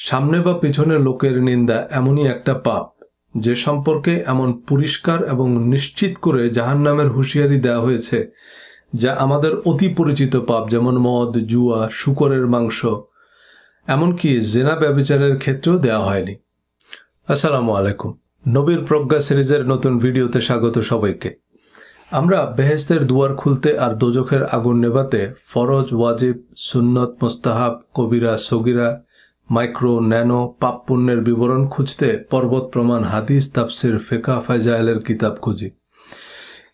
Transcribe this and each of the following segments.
সামনে বা পিছনে লোকের নিন্দা এমনই একটা পাপ যে সম্পর্কে এমন পরিষ্কার এবং নিশ্চিত করে জাহান্নামের হুঁশিয়ারি দেওয়া হয়েছে যা আমাদের অতি পরিচিত পাপ, যেমন মদ, জুয়া, শূকরের মাংস, এমনকি জেনা ব্যভিচারের ক্ষেত্রেও দেওয়া হয়নি। আসসালামু আলাইকুম। নবীর প্রজ্ঞা সিরিজের নতুন ভিডিওতে স্বাগত সবাইকে। আমরা বেহেশতের দুয়ার খুলতে আর দোজখের আগুন নেভাতে ফরজ, ওয়াজিব, সুন্নত, মুস্তাহাব, কবিরা, সগিরা, মাইক্রো, ন্যানো পাপ পুণ্যের বিবরণ খুঁজতে পর্বত প্রমাণ, হাদিস, তাফসির, ফিকহ, ফাজাইলের কিতাব খুঁজি।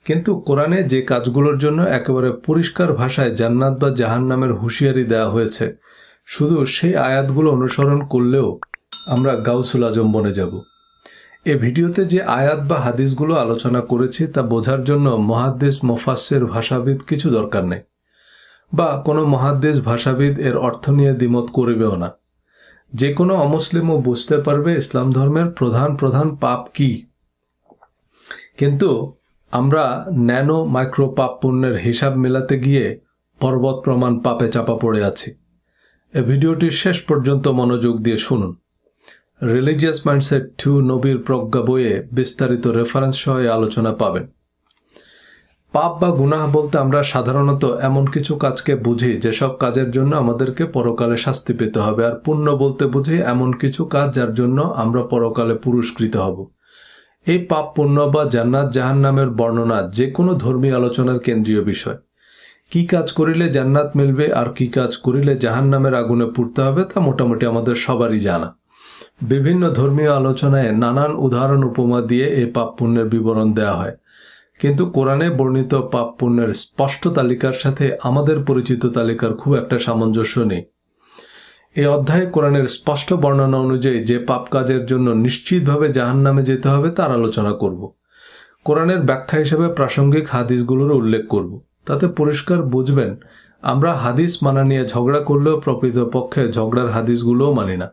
কিন্তু কোরআনে যে কাজগুলোর জন্য একেবারে পরিষ্কার ভাষায় জান্নাত বা জাহান্নামের হুঁশিয়ারি দেওয়া হয়েছে, শুধু সেই আয়াতগুলো অনুসরণ করলেও আমরা গাউসুল আজম বনে যাব। এ ভিডিওতে যে আয়াত বা হাদিসগুলো আলোচনা করেছি তা বোঝার জন্য মুহাদ্দিস, মুফাসসির, ভাষাবিদ কিছু দরকার নেই, বা কোনো মুহাদ্দিস, ভাষাবিদ এর অর্থ নিয়ে দ্বিমত করবেও না। যে কোনো অমুসলিমও বুঝতে পারবে ইসলাম ধর্মের প্রধান প্রধান পাপ কি। কিন্তু আমরা ন্যানো মাইক্রো পাপ পুণ্যের হিসাব মেলাতে গিয়ে পর্বত প্রমাণ পাপে চাপা পড়ে আছি। এ ভিডিওটি শেষ পর্যন্ত মনোযোগ দিয়ে শুনুন। রিলিজিয়াস মাইন্ডসেট 2 নবীর প্রজ্ঞা বইয়ে বিস্তারিত রেফারেন্স সহ আলোচনা পাবেন। পাপ বা গুনাহ বলতে আমরা সাধারণত এমন কিছু কাজকে বুঝি যেসব কাজের জন্য আমাদেরকে পরকালে শাস্তি পেতে হবে, আর পুণ্য বলতে বুঝি এমন কিছু কাজ যার জন্য আমরা পরকালে পুরস্কৃত হব। এই পাপ পুণ্য বা জান্নাত জাহান্নামের বর্ণনা যে কোনো ধর্মীয় আলোচনার কেন্দ্রীয় বিষয়। কি কাজ করিলে জান্নাত মিলবে আর কি কাজ করিলে জাহান্নামের আগুনে পুড়তে হবে তা মোটামুটি আমাদের সবারই জানা। বিভিন্ন ধর্মীয় আলোচনায় নানান উদাহরণ উপমা দিয়ে এই পাপ পুণ্যের বিবরণ দেওয়া হয়, কিন্তু কোরআনে বর্ণিত পাপ পুণ্যের স্পষ্ট তালিকার সাথে আমাদের পরিচিত তালিকার খুব একটা সামঞ্জস্য নেই। এই অধ্যায়ে কোরআনের স্পষ্ট বর্ণনা অনুযায়ী যে পাপ কাজের জন্য নিশ্চিতভাবে জাহান্নামে যেতে হবে তার আলোচনা করব। কোরআনের ব্যাখ্যা হিসেবে প্রাসঙ্গিক হাদিসগুলোর উল্লেখ করব। তাতে পরিষ্কার বুঝবেন আমরা হাদিস মানা নিয়ে ঝগড়া করলেও প্রকৃতপক্ষে ঝগড়ার হাদিসগুলোও মানি না।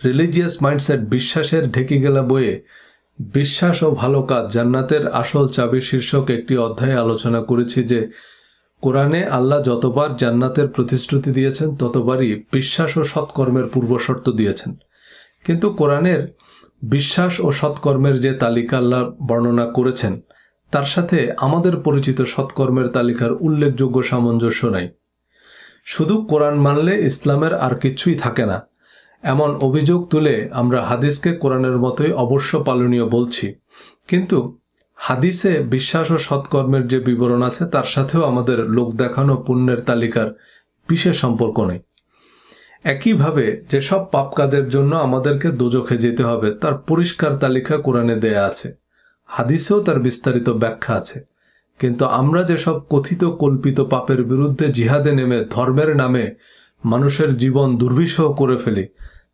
রিলিজিয়াস মাইন্ডসেট বিশ্বাসের ঢেকে গেলা বইয়ে বিশ্বাস ও ভালো কাজ জান্নাতের আসল চাবি শীর্ষক একটি অধ্যায়ে আলোচনা করেছি যে কোরআনে আল্লাহ যতবার জান্নাতের প্রতিশ্রুতি দিয়েছেন ততবারই বিশ্বাস ও সৎকর্মের পূর্বশর্ত দিয়েছেন। কিন্তু কোরআনের বিশ্বাস ও সৎকর্মের যে তালিকা আল্লাহ বর্ণনা করেছেন তার সাথে আমাদের পরিচিত সৎকর্মের তালিকার উল্লেখযোগ্য সামঞ্জস্য নাই। শুধু কোরআন মানলে ইসলামের আর কিছুই থাকে না এমন অভিযোগ তুলে আমরা হাদিসকে কোরআনের মতোই অবশ্য পালনীয় বলছি, কিন্তু হাদিসে বিশ্বাস ও সৎকর্মের যে বিবরণ আছে তার সাথেও আমাদের লোক দেখানো পুণ্যের তালিকার বিশেষ সম্পর্ক নেই। একইভাবে যেসব পাপ কাজের জন্য আমাদেরকে দোজখে যেতে হবে তার পরিষ্কার তালিকা কোরআনে দেয়া আছে, হাদিসেও তার বিস্তারিত ব্যাখ্যা আছে। কিন্তু আমরা যেসব কথিত কল্পিত পাপের বিরুদ্ধে জিহাদে নেমে ধর্মের নামে মানুষের জীবন দুর্বিষহ করে ফেলি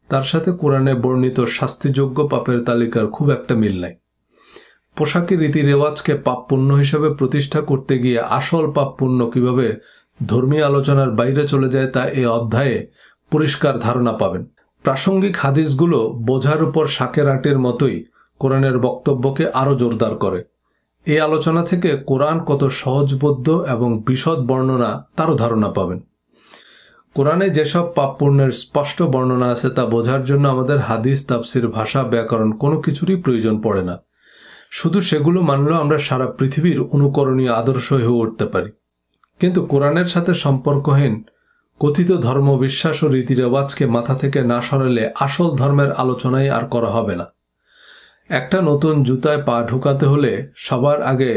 তার সাথে কোরআনে বর্ণিত শাস্তিযোগ্য পাপের তালিকার খুব একটা মিল নাই। পোশাকি রীতি রেওয়াজকে পাপ পুণ্য হিসেবে প্রতিষ্ঠা করতে গিয়ে আসল পাপ পুণ্য কিভাবে ধর্মীয় আলোচনার বাইরে চলে যায় তা এই অধ্যায়ে পরিষ্কার ধারণা পাবেন। প্রাসঙ্গিক হাদিসগুলো বোঝার উপর শাকের আঁটির মতোই কোরআনের বক্তব্যকে আরো জোরদার করে। এই আলোচনা থেকে কোরআন কত সহজবোধ্য এবং বিশদ বর্ণনা তারও ধারণা পাবেন। কোরআনে যেসব পাপ পুণ্যের স্পষ্ট বর্ণনা আছে তা বোঝার জন্য আমাদের হাদিস, তাফসির, ভাষা, ব্যাকরণ কোনো কিছুরই প্রয়োজন পড়ে না। শুধু সেগুলো মানলেও আমরা সারা পৃথিবীর অনুকরণীয় আদর্শ হয়ে উঠতে পারি। কিন্তু কোরআনের সাথে সম্পর্কহীন কথিত ধর্ম, বিশ্বাস ও রীতি রেওয়াজকে মাথা থেকে না সরালে আসল ধর্মের আলোচনাই আর করা হবে না। একটা নতুন জুতায় পা ঢুকাতে হলে সবার আগে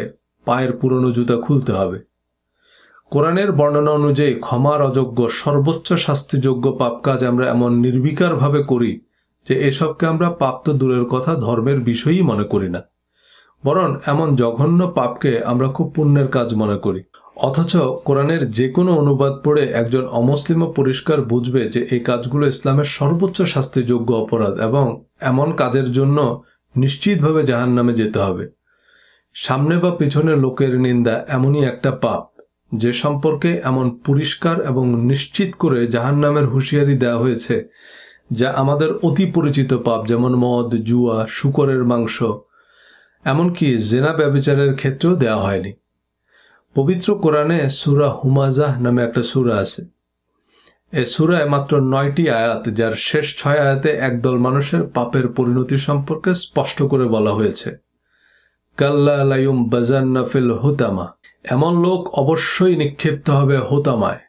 পায়ের পুরনো জুতা খুলতে হবে। কোরআনের বর্ণনা অনুযায়ী ক্ষমার অযোগ্য সর্বোচ্চ শাস্তিযোগ্য পাপ কাজ আমরা এমন নির্বিকারভাবে করি যে এসবকে আমরা পাপ তো দূরের কথা ধর্মের বিষয়ই মনে করি না, বরং এমন জঘন্য পাপকে আমরা খুব পুণ্যের কাজ মনে করি। অথচ কোরআনের যে কোনো অনুবাদ পড়ে একজন অমুসলিমও পরিষ্কার বুঝবে যে এই কাজগুলো ইসলামের সর্বোচ্চ শাস্তিযোগ্য অপরাধ এবং এমন কাজের জন্য নিশ্চিতভাবে জাহান্নামে যেতে হবে। সামনে বা পিছনে লোকের নিন্দা এমনই একটা পাপ যে সম্পর্কে এমন পরিষ্কার এবং নিশ্চিত করে জাহান্নামের হুঁশিয়ারি দেওয়া হয়েছে যা আমাদের অতি পরিচিত পাপ, যেমন মদ, জুয়া, শূকরের মাংস, এমনকি জেনা ব্যভিচারের ক্ষেত্রেও দেওয়া হয়নি। পবিত্র কোরআনে সূরা হুমাজাহ নামে একটা সূরা আছে। এই সূরায় মাত্র 9টি আয়াত, যার শেষ 6 আয়াতে একদল মানুষের পাপের পরিণতি সম্পর্কে স্পষ্ট করে বলা হয়েছে। কাল্লা লায়ুমবাযান্না ফিল হুতামা, এমন লোক অবশ্যই নিক্ষিপ্ত হবে হুতামায়।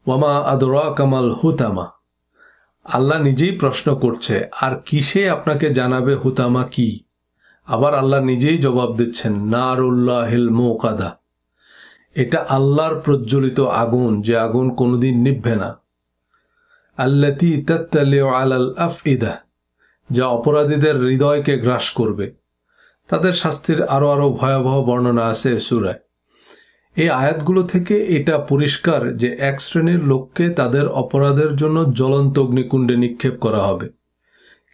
ওয়ামা আদরাকা মাল হুতামা, আল্লাহ নিজেই প্রশ্ন করছে, আর কিসে আপনাকে জানাবে হুতামা কি? আবার আল্লাহ নিজেই জবাব দিচ্ছেন, নারুল্লাহিল মুকাদা, এটা আল্লাহর প্রজ্বলিত আগুন, যে আগুন কোনোদিন নিভবে না। আল্লাতী তাত্তালিউ আলাল আফইদা, যা অপরাধীদের হৃদয়কে গ্রাস করবে। তাদের শাস্তির আরো ভয়াবহ বর্ণনা আছে সূরায়। এই আয়াতগুলো থেকে এটা পরিষ্কার যে এক শ্রেণীর লোককে তাদের অপরাধের জন্য জ্বলন্ত অগ্নিকুণ্ডে নিক্ষেপ করা হবে।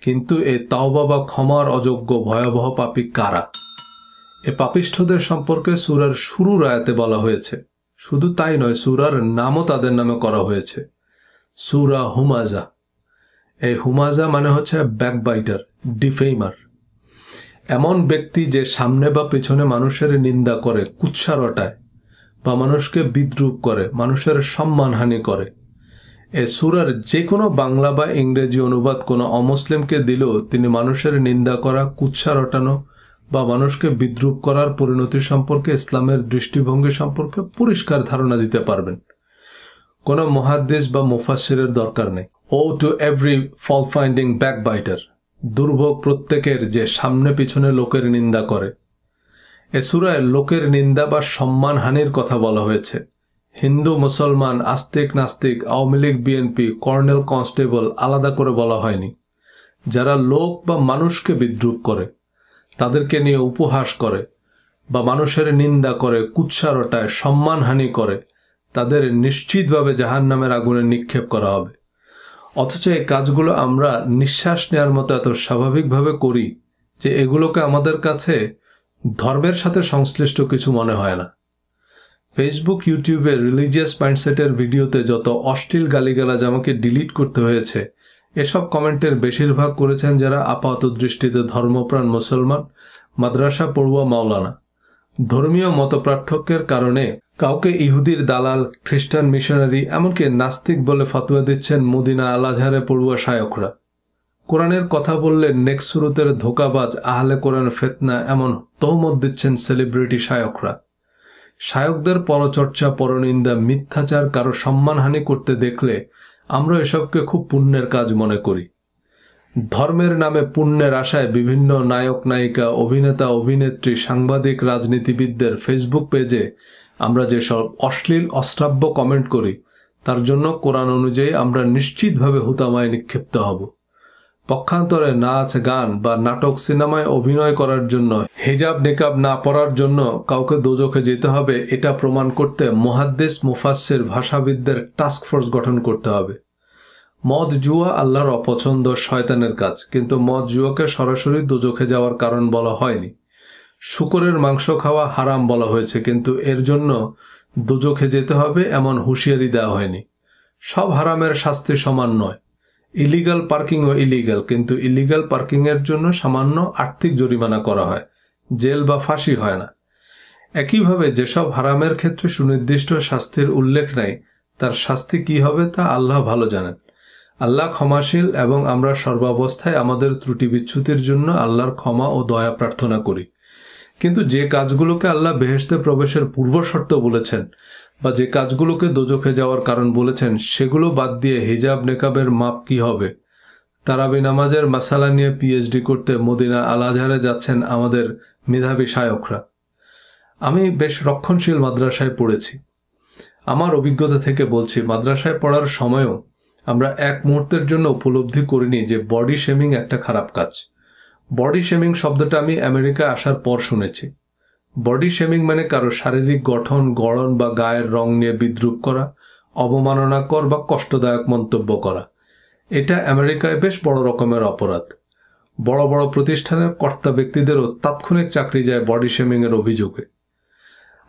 কিন্তু এই তাওবা বা ক্ষমার অযোগ্য ভয়াবহ পাপী কারা? এ পাপিষ্ঠদের সম্পর্কে সূরার শুরুর আয়াতে বলা হয়েছে। শুধু তাই নয়, সূরার নামও তাদের নামে করা হয়েছে, সূরা হুমাজা। এই হুমাজা মানে হচ্ছে ব্যাকবাইটার, ডিফেইমার। এমন ব্যক্তি যে সামনে বা পেছনে মানুষের নিন্দা করে, কুৎসা রটায়, বা মানুষকে বিদ্রূপ করে, মানুষের সম্মানহানি করে। এ সূরার যে কোনো বাংলা বা ইংরেজি অনুবাদ কোনো অমুসলিমকে দিলেও তিনি মানুষের নিন্দা করা, কুৎসা রটানো বা মানুষকে বিদ্রূপ করার পরিণতি সম্পর্কে, ইসলামের দৃষ্টিভঙ্গি সম্পর্কে পরিষ্কার ধারণা দিতে পারবেন। কোনো মুহাদ্দিস বা মুফাসসিরের দরকার নেই। ও টু এভরি ফল্ট ফাইন্ডিং ব্যাকবাইটার, দুর্ভোগ প্রত্যেকের যে সামনে পিছনে লোকের নিন্দা করে। এ সূরায় লোকের নিন্দা বা সম্মানহানির কথা বলা হয়েছে। হিন্দু মুসলমান, আস্তিক নাস্তিক, Awami League BNP, colonel constable আলাদা করে বলা হয়নি। যারা লোক বা মানুষকে বিদ্রূপ করে, তাদেরকে নিয়ে উপহাস করে বা মানুষের নিন্দা করে, কুৎসা রটায়, সম্মানহানি করে, তাদের নিশ্চিতভাবে জাহান্নামের আগুনে নিক্ষেপ করা হবে। অথচ এই কাজগুলো আমরা নিঃশ্বাস নেওয়ার মতো এত স্বাভাবিকভাবে করি যে এগুলোকে আমাদের কাছে ধর্মের সাথে সংশ্লিষ্ট কিছু মনে হয় না। ফেসবুক, ইউটিউবে রিলিজিয়াস মাইন্ডসেটের ভিডিওতে যত অশ্লীল গালিগালাজ আমাকে ডিলিট করতে হয়েছে, এসব কমেন্টের বেশিরভাগ করেছেন যারা আপাত দৃষ্টিতে ধর্মপ্রাণ মুসলমান, মাদ্রাসা পড়ুয়া মাওলানা। ধর্মীয় মতপার্থক্যের কারণে কাউকে ইহুদির দালাল, খ্রিস্টান মিশনারি, এমনকি নাস্তিক বলে ফতোয়া দিচ্ছেন মদিনা আল আজহারে পড়ুয়া শায়করা। কোরআনের কথা বললে নেক্সুরুতের ধোকাবাজ, আহলে কোরআন ফেতনা, এমন তহমত দিচ্ছেন সেলিব্রিটি শায়করা। শায়কদের পরচর্চা, পরনিন্দা, মিথ্যাচার, কারো সম্মানহানি করতে দেখলে আমরা এসবকে খুব পুণ্যের কাজ মনে করি। ধর্মের নামে পুণ্যের আশায় বিভিন্ন নায়ক নায়িকা, অভিনেতা অভিনেত্রী, সাংবাদিক, রাজনীতিবিদদের ফেসবুক পেজে আমরা যেসব অশ্লীল অশ্রাব্য কমেন্ট করি, তার জন্য কোরআন অনুযায়ী আমরা নিশ্চিতভাবে হুতামায় নিক্ষিপ্ত হব। পক্ষান্তরে নাচ, গান বা নাটক, সিনেমায় অভিনয় করার জন্য, হিজাব নিকাব না পরার জন্য কাউকে দোজখে যেতে হবে, এটা প্রমাণ করতে মুহাদ্দিস, মুফাসসির, ভাষাবিদদের টাস্ক ফোর্স গঠন করতে হবে। মদ জুয়া আল্লাহর অপছন্দ, শয়তানের কাজ, কিন্তু মদ জুয়াকে সরাসরি দোজখে যাওয়ার কারণ বলা হয়নি। শূকরের মাংস খাওয়া হারাম বলা হয়েছে, কিন্তু এর জন্য দোজখে যেতে হবে এমন হুঁশিয়ারি দেওয়া হয়নি। সব হারামের শাস্তি সমান নয়। ইলিগাল পার্কিংও ইলিগাল, কিন্তু ইলিগাল পার্কিংয়ের জন্য সামান্য আর্থিক জরিমানা করা হয়, জেল বা ফাঁসি হয় না। একইভাবে যেসব হারামের ক্ষেত্রে সুনির্দিষ্ট শাস্তির উল্লেখ নেই, তার শাস্তি কি হবে তা আল্লাহ ভালো জানেন। আল্লাহ ক্ষমাশীল এবং আমরা সর্বাবস্থায় আমাদের ত্রুটি বিচ্যুতির জন্য আল্লাহর ক্ষমা ও দয়া প্রার্থনা করি। কিন্তু যে কাজগুলোকে আল্লাহ বেহেশতে প্রবেশের পূর্বশর্ত বলেছেন বা যে কাজগুলোকে দোজখে যাওয়ার কারণ বলেছেন, সেগুলো বাদ দিয়ে হিজাব নেকাবের মাপ কি হবে? তারাবি নামাজের মাসালা নিয়ে পিএইচডি করতে মদিনা আল আজহারে যাচ্ছেন আমাদের মেধাবী শায়করা। আমি বেশ রক্ষণশীল মাদ্রাসায় পড়েছি। আমার অভিজ্ঞতা থেকে বলছি, মাদ্রাসায় পড়ার সময়ও আমরা এক মুহূর্তের জন্য উপলব্ধি করিনি যে বডি শেমিং একটা খারাপ কাজ। বডি শেমিং শব্দটা আমি আমেরিকা আসার পর শুনেছি। বডি শেমিং মানে কারো শারীরিক গঠন, গড়ন বা গায়ের রং নিয়ে বিদ্রূপ করা, অবমাননাকর বা কষ্টদায়ক মন্তব্য করা। এটা আমেরিকায় বেশ বড় রকমের অপরাধ। বড় বড় প্রতিষ্ঠানের কর্তা ব্যক্তিদেরও তাৎক্ষণিক চাকরি যায় বডি শেমিং এর অভিযোগে।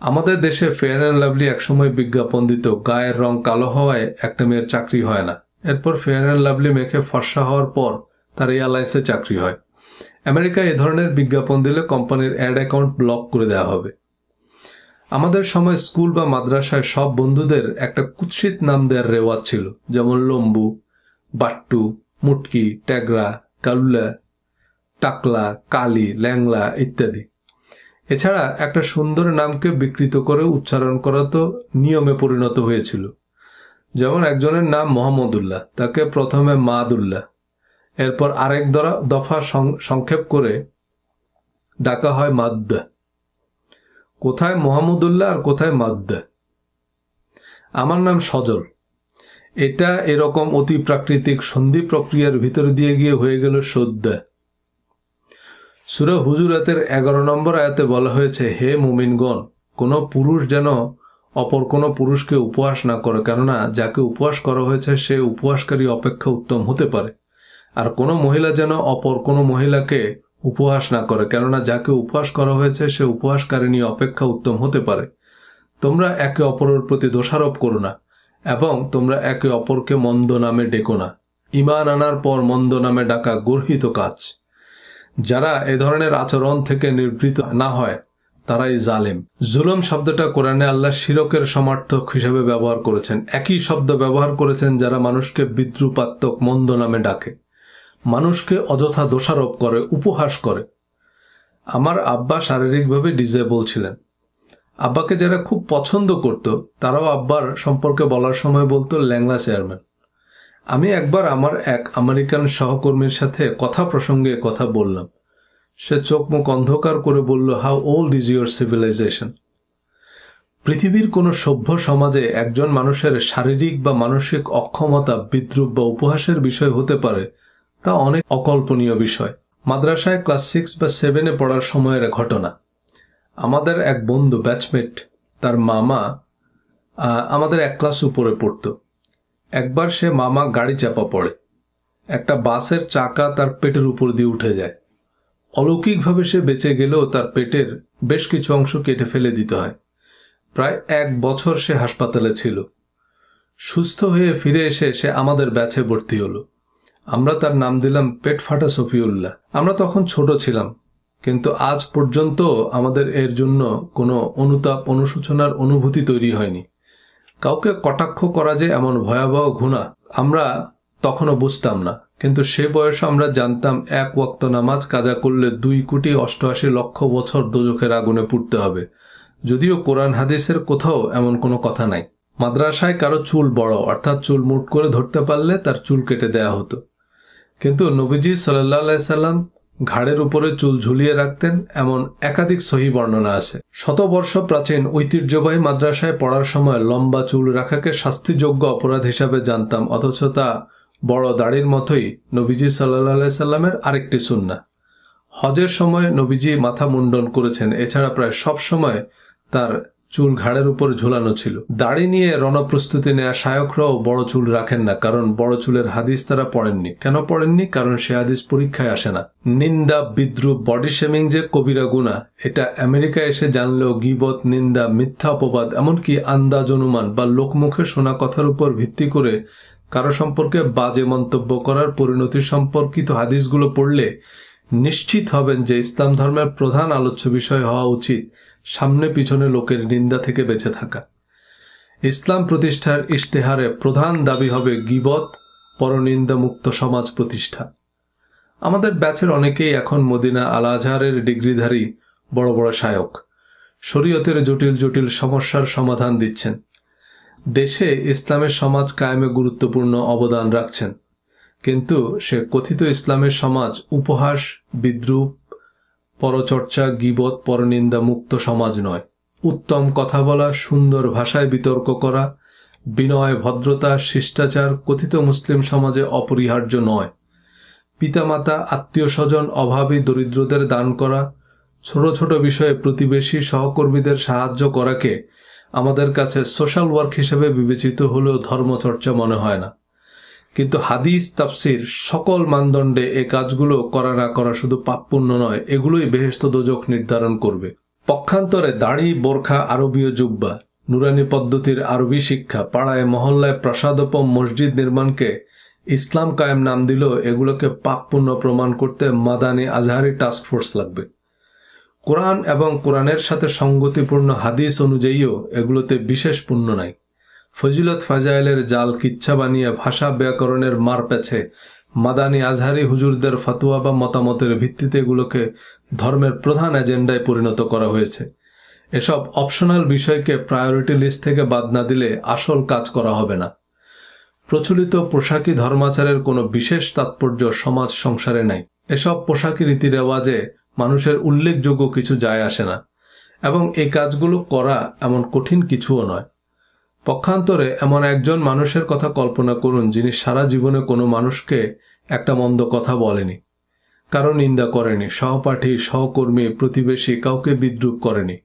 আমাদের দেশে ফেয়ার অ্যান্ড লাভলি একসময় বিজ্ঞাপন দিত, গায়ের রং কালো হওয়ায় একটা মেয়ের চাকরি হয় না। এরপর ফেয়ার অ্যান্ড লাভলি মেখে ফর্সা হওয়ার পর তার এয়ারলাইন্সে চাকরি হয়। আমেরিকায় এ ধরনের বিজ্ঞাপন দিলে কোম্পানির অ্যাড অ্যাকাউন্ট ব্লক করে দেওয়া হবে। আমাদের সময় স্কুল বা মাদ্রাসায় সব বন্ধুদের একটা কুৎসিত নাম দেওয়ার রেওয়াজ ছিল, যেমন লম্বু, বাট্টু, মুটকি, ট্যাগরা, কালুলা, টাকলা, কালি, ল্যাংলা ইত্যাদি। এছাড়া একটা সুন্দর নামকে বিকৃত করে উচ্চারণ করা তো নিয়মে পরিণত হয়েছিল। যেমন একজনের নাম মোহাম্মদুল্লাহ, তাকে প্রথমে মাদুল্লাহ, এরপর আরেক দফা সংক্ষেপ করে ডাকা হয় মাদ্দা। কোথায় মোহাম্মদুল্লাহ আর কোথায় মাদ্দা? আমার নাম সজল, এটা এরকম অতি প্রাকৃতিক সন্ধি প্রক্রিয়ার ভিতর দিয়ে গিয়ে হয়ে গেল সদ্দা। সূরা হুজুরাতের 11 নম্বর আয়াতে বলা হয়েছে, হে মুমিনগণ, কোনো পুরুষ যেন অপর কোনো পুরুষকে উপহাস না করে, কেননা যাকে উপহাস করা হয়েছে সে উপহাসকারী অপেক্ষা উত্তম হতে পারে। আর কোনো মহিলা যেন অপর কোনো মহিলাকে উপহাস না করে, কেননা যাকে উপহাস করা হয়েছে সে উপহাসকারিণী অপেক্ষা উত্তম হতে পারে। তোমরা একে অপরের প্রতি দোষারোপ করো না এবং তোমরা একে অপরকে মন্দ নামে ডেকো না। ঈমান আনার পর মন্দ নামে ডাকা গর্হিত কাজ। যারা এ ধরনের আচরণ থেকে নিবৃত্ত না হয় তারাই জালেম। জুলুম শব্দটা কোরআনে আল্লাহ শিরকের সমার্থক হিসেবে ব্যবহার করেছেন। একই শব্দ ব্যবহার করেছেন যারা মানুষকে বিদ্রুপাত্মক মন্দ নামে ডাকে, মানুষকে অযথা দোষারোপ করে, উপহাস করে। আমার আব্বা শারীরিকভাবে ডিসেবল ছিলেন। আব্বাকে যারা খুব পছন্দ করত তারাও আব্বার সম্পর্কে বলার সময় বলতো ল্যাংলা চেয়ারম্যান। আমি একবার আমার এক আমেরিকান সহকর্মীর সাথে কথা প্রসঙ্গে কথা বললাম। সে চোখ মুখ অন্ধকার করে বলল, how old is your civilization? পৃথিবীর কোনো সভ্য সমাজে একজন মানুষের শারীরিক বা মানসিক অক্ষমতা বিদ্রুপ বা উপহাসের বিষয় হতে পারে, তা অনেক অকল্পনীয় বিষয়। মাদ্রাসায় ক্লাস 6 বা 7-এ পড়ার সময়ের ঘটনা। আমাদের এক বন্ধু ব্যাচমেট, তার মামা আমাদের এক ক্লাস উপরে পড়ত। একবার সে মামা গাড়ি চাপা পড়ে, একটা বাসের চাকা তার পেটের উপর দিয়ে উঠে যায়। অলৌকিকভাবে সে বেঁচে গেলেও তার পেটের বেশ কিছু অংশ কেটে ফেলে দিতে হয়। প্রায় 1 বছর সে হাসপাতালে ছিল। সুস্থ হয়ে ফিরে এসে সে আমাদের ব্যাচে ভর্তি হলো। আমরা তার নাম দিলাম পেট ফাটা সফিউল্লাহ। আমরা তখন ছোট ছিলাম, কিন্তু আজ পর্যন্ত আমাদের এর জন্য কোনো অনুতাপ অনুশোচনার অনুভূতি তৈরি হয়নি। কাউকে কটাক্ষ করা যে এমন ভয়াবহ গুনাহ আমরা তখনও বুঝতাম না, কিন্তু সে বয়সে আমরা জানতাম 1 ওয়াক্ত নামাজ কাজা করলে 2,88,00,000 বছর দোজখের আগুনে পুড়তে হবে। যদিও কোরআন হাদিসের কোথাও এমন কোনো কথা নাই। মাদ্রাসায় কারো চুল বড়, অর্থাৎ চুল মুট করে ধরতে পারলে তার চুল কেটে দেয়া হতো, কিন্তু নবীজি সাল্লাল্লাহু আলাইহি সাল্লাম ঘাড়ের উপরে চুল ঝুলিয়ে রাখতেন এমন একাধিক সহিহ বর্ণনা আছে। শতবর্ষ প্রাচীন ঐতিহ্যবাহী মাদ্রাসায় পড়ার সময় লম্বা চুল রাখাকে শাস্তিযোগ্য অপরাধ হিসাবে জানতাম, অথচ তা বড় দাড়ির মতোই নবীজি সাল্লাল্লাহু আলাইহি সাল্লামের আরেকটি সুন্নাহ। হজের সময় নবীজি মাথা মুন্ডন করেছেন, এছাড়া প্রায় সব সময় তার চুল ঘাড়ের উপর ঝুলানো ছিল। দাড়ি নিয়ে রণপ্রস্তুতি নেওয়া শায়করাও বড় চুল রাখেন না, কারণ বড় চুলের হাদিস তারা পড়েননি। কেন পড়েননি? কারণ সে হাদিস পরীক্ষায় আসে না। নিন্দা, বিদ্রুপ, বডি শেমিং যে কবিরা গুনাহ, এটা আমেরিকায় এসে জানলেও গীবত, নিন্দা, মিথ্যা অপবাদ, এমনকি আন্দাজ অনুমান বা লোকমুখে শোনা কথার উপর ভিত্তি করে কারো সম্পর্কে বাজে মন্তব্য করার পরিণতি সম্পর্কিত হাদিসগুলো পড়লে নিশ্চিত হবেন যে ইসলাম ধর্মের প্রধান আলোচ্য বিষয় হওয়া উচিত সামনে পিছনে লোকের নিন্দা থেকে বেঁচে থাকা। ইসলাম প্রতিষ্ঠার ইশতেহারে প্রধান দাবি হবে গীবত, পরনিন্দা মুক্ত সমাজ প্রতিষ্ঠা। আমাদের ব্যাচের অনেকেই এখন মদিনা আল আজহারের ডিগ্রিধারী বড় বড় শায়ক, শরীয়তের জটিল জটিল সমস্যার সমাধান দিচ্ছেন, দেশে ইসলামের সমাজ কায়েমে গুরুত্বপূর্ণ অবদান রাখছেন। কিন্তু সে কথিত ইসলামের সমাজ উপহাস, বিদ্রুপ, পরচর্চা, গীবত, পরনিন্দা মুক্ত সমাজ নয়। উত্তম কথা বলা, সুন্দর ভাষায় বিতর্ক করা, বিনয়, ভদ্রতা, শিষ্টাচার কথিত মুসলিম সমাজে অপরিহার্য নয়। পিতামাতা, আত্মীয় স্বজন, অভাবী দরিদ্রদের দান করা, ছোট ছোট বিষয়ে প্রতিবেশী সহকর্মীদের সাহায্য করাকে আমাদের কাছে সোশ্যাল ওয়ার্ক হিসেবে বিবেচিত হলেও ধর্মচর্চা মনে হয় না। কিন্তু হাদিস, তাফসির সকল মানদণ্ডে এ কাজগুলো করা না করা শুধু পাপ পুণ্য নয়, এগুলোই বেহেশত দোজখ নির্ধারণ করবে। পক্ষান্তরে দাড়ি, বোরখা, আরবীয় জুব্বা, নুরানি পদ্ধতির আরবি শিক্ষা, পাড়ায় মহল্লায় প্রাসাদোপম মসজিদ নির্মাণকে ইসলাম কায়েম নাম দিলেও এগুলোকে পাপ পুণ্য প্রমাণ করতে মাদানী আজহারি টাস্ক ফোর্স লাগবে। কোরআন এবং কোরআনের সাথে সঙ্গতিপূর্ণ হাদিস অনুযায়ীও এগুলোতে বিশেষ পুণ্য নাই। ফজিলত ফাজাইলের জাল কিচ্ছা বানিয়ে ভাষা ব্যাকরণের মার পেছে মাদানী আজহারি হুজুরদের ফতোয়া বা মতামতের ভিত্তিতে এগুলোকে ধর্মের প্রধান এজেন্ডায় পরিণত করা হয়েছে। এসব অপশনাল বিষয়কে প্রায়োরিটি লিস্ট থেকে বাদ না দিলে আসল কাজ করা হবে না। প্রচলিত পোশাকি ধর্মাচারের কোনো বিশেষ তাৎপর্য সমাজ সংসারে নাই। এসব পোশাকি রীতি রেওয়াজে মানুষের উল্লেখযোগ্য কিছু যায় আসে না, এবং এই কাজগুলো করা এমন কঠিন কিছুও নয়। পক্ষান্তরে এমন একজন মানুষের কথা কল্পনা করুন যিনি সারা জীবনে কোনো মানুষকে একটা মন্দ কথা বলেনি, কারো নিন্দা করেনি, সহপাঠী, সহকর্মী, প্রতিবেশী কাউকে বিদ্রূপ করেনি,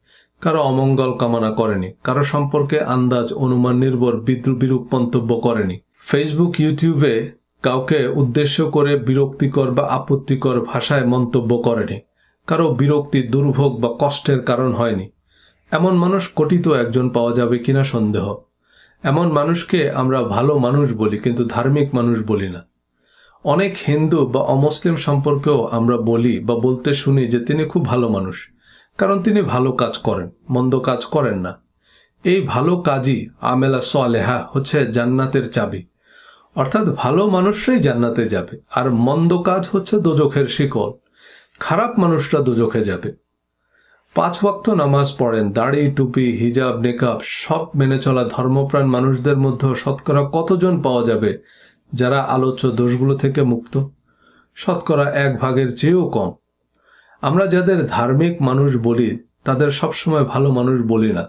কারো অমঙ্গল কামনা করেনি, কারো সম্পর্কে আন্দাজ অনুমান নির্ভর বিরূপ মন্তব্য করেনি, ফেসবুক ইউটিউবে কাউকে উদ্দেশ্য করে বিরক্তিকর বা আপত্তিকর ভাষায় মন্তব্য করেনি, কারো বিরক্তি, দুর্ভোগ বা কষ্টের কারণ হয়নি। এমন মানুষ কঠিত একজন পাওয়া যাবে কিনা সন্দেহ। এমন মানুষকে আমরা ভালো মানুষ বলি, কিন্তু ধার্মিক মানুষ বলি না। অনেক হিন্দু বা অমুসলিম সম্পর্কেও আমরা বলি বা বলতে শুনি যে তিনি খুব ভালো মানুষ, কারণ তিনি ভালো কাজ করেন, মন্দ কাজ করেন না। এই ভালো কাজই আমেলা সালেহা হচ্ছে জান্নাতের চাবি। অর্থাৎ ভালো মানুষরাই জান্নাতে যাবে, আর মন্দ কাজ হচ্ছে দোজখের শিকল। খারাপ মানুষরা দোজখে যাবে। 5 ওয়াক্ত নামাজ পড়েন, দাড়ি, টুপি, হিজাব, নেকাব সব মেনে চলা ধর্মপ্রাণ মানুষদের মধ্যে শতকরা কতজন পাওয়া যাবে যারা আলোচ্য দোষগুলো থেকে মুক্ত? শতকরা 1/1 চেয়েও কম। আমরা যাদের ধার্মিক মানুষ বলি তাদের সবসময় ভালো মানুষ বলি না,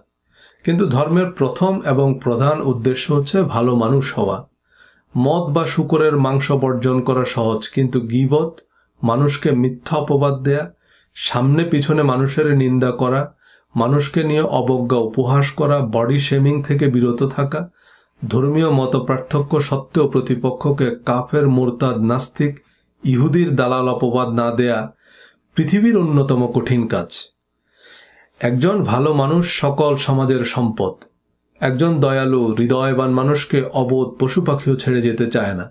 কিন্তু ধর্মের প্রথম এবং প্রধান উদ্দেশ্য হচ্ছে ভালো মানুষ হওয়া। মদ বা শূকরের মাংস বর্জন করা সহজ, কিন্তু গীবত, মানুষকে মিথ্যা অপবাদ দেয়া, সামনে পিছনে মানুষের নিন্দা করা, মানুষকে নিয়ে অবজ্ঞা উপহাস করা, বডি শেমিং থেকে বিরত থাকা, ধর্মীয় মত পার্থক্য সত্ত্বেও প্রতিপক্ষকে কাফের, মুরতাদ, নাস্তিক, ইহুদির দালাল অপবাদ না দেয়া পৃথিবীর অন্যতম কঠিন কাজ। একজন ভালো মানুষ সকল সমাজের সম্পদ। একজন দয়ালু, হৃদয়বান মানুষকে অবোধ পশু পাখিও ছেড়ে যেতে চায় না।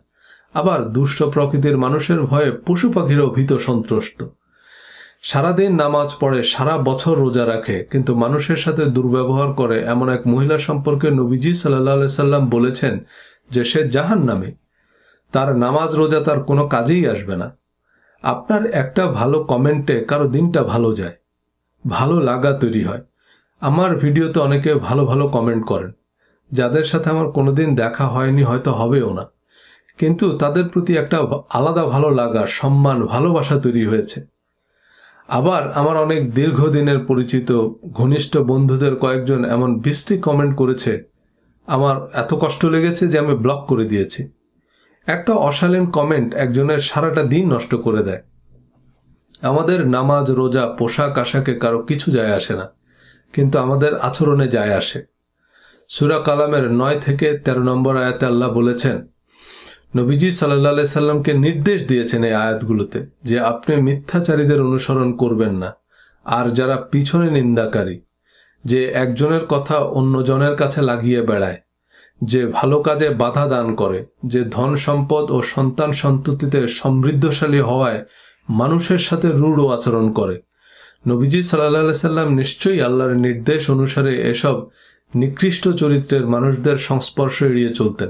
আবার দুষ্ট প্রকৃতির মানুষের ভয়ে পশু পাখিরও ভীত সন্ত্রস্ত। সারাদিন নামাজ পড়ে, সারা বছর রোজা রাখে, কিন্তু মানুষের সাথে দুর্ব্যবহার করে এমন এক মহিলা সম্পর্কে নবীজি সাল্লাল্লাহু আলাইহি সাল্লাম বলেছেন যে সে জাহান্নামী। তার নামাজ রোজা তার কোনো কাজেই আসবে না। আপনার একটা ভালো কমেন্টে কারো দিনটা ভালো যায়, ভালো লাগা তৈরি হয়। আমার ভিডিওতে অনেকে ভালো ভালো কমেন্ট করেন, যাদের সাথে আমার কোনোদিন দেখা হয়নি, হয়তো হবেও না, কিন্তু তাদের প্রতি একটা আলাদা ভালো লাগা, সম্মান, ভালোবাসা তৈরি হয়েছে। আবার আমার অনেক দীর্ঘদিনের পরিচিত ঘনিষ্ঠ বন্ধুদের কয়েকজন এমন বিশ্রী কমেন্ট করেছে, আমার এত কষ্ট লেগেছে যে আমি ব্লক করে দিয়েছি। একটা অশালীন কমেন্ট একজনের সারাটা দিন নষ্ট করে দেয়। আমাদের নামাজ, রোজা, পোশাক আশাকে কারো কিছু যায় আসে না, কিন্তু আমাদের আচরণে যায় আসে। সূরা কালামের 9 থেকে 13 নম্বর আয়াতে আল্লাহ বলেছেন, নবীজি সাল্লাল্লাহু আলাইহি সাল্লামকে নির্দেশ দিয়েছেন এই আয়াতগুলোতে যে আপনি মিথ্যাচারীদের অনুসরণ করবেন না, আর যারা পিছনে নিন্দাকারী, যে একজনের কথা অন্যজনের কাছে লাগিয়ে বেড়ায়, যে ভালো কাজে বাধা দান করে, যে ধন সম্পদ ও সন্তান সন্ততিতে সমৃদ্ধশালী হওয়ায় মানুষের সাথে রূঢ় আচরণ করে। নবীজি সাল্লাল্লাহু আলাইহি সাল্লাম নিশ্চয়ই আল্লাহর নির্দেশ অনুসারে এসব নিকৃষ্ট চরিত্রের মানুষদের সংস্পর্শ এড়িয়ে চলতেন,